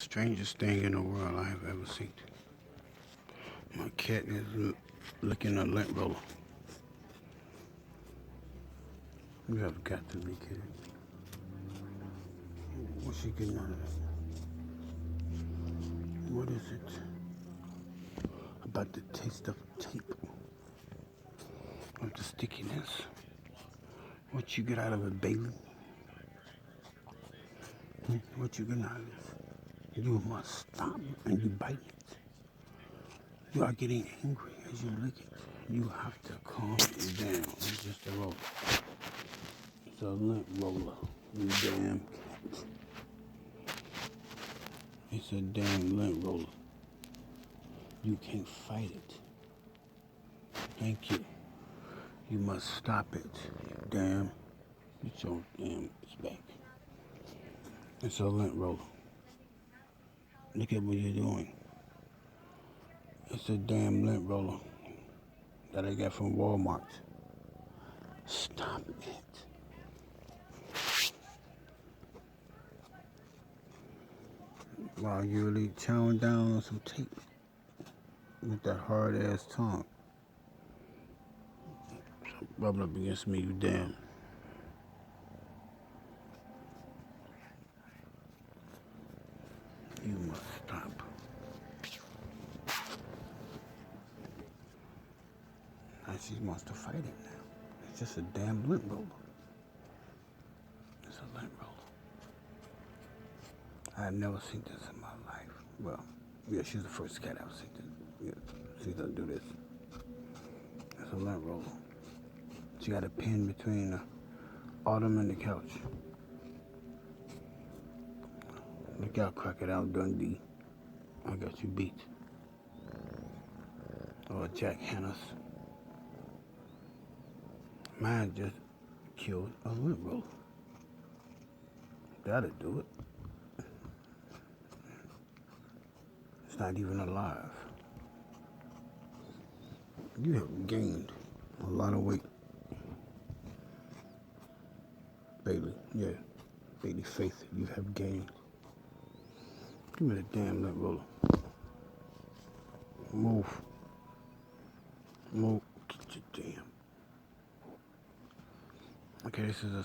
Strangest thing in the world I have ever seen. My cat is licking a lint roller. You have got to be kidding. What's she getting out of that? What is it? About the taste of tape. Of the stickiness. What you get out of it, Bailey? What you get out of this? You must stop and you bite it. You are getting angry as you lick it. You have to calm it down. It's just a roller. It's a lint roller. You damn cat. It's a damn lint roller. You can't fight it. Thank you. You must stop it. Damn. Get your damn back. It's a lint roller. Look at what you're doing. It's a damn lint roller that I got from Walmart. Stop it. While you're really chowing down on some tape with that hard ass tongue. Rubbing up against me, you damn. You must stop. Now she wants to fight it now. It's just a damn lint roller. It's a lint roller. I've never seen this in my life. Well, yeah, she's the first cat I've seen this. Yeah, she doesn't do this. It's a lint roller. She got a pin between the autumn and the couch. Look out, Crocodile Dundee. I got you beat. Or Jack Hannes. Mine just killed a lint roller. That'll do it. It's not even alive. You have gained a lot of weight. Bailey, yeah. Bailey Faith, you have gained. Give me the damn lint roller. Move. Move. Get your damn. Okay, this is a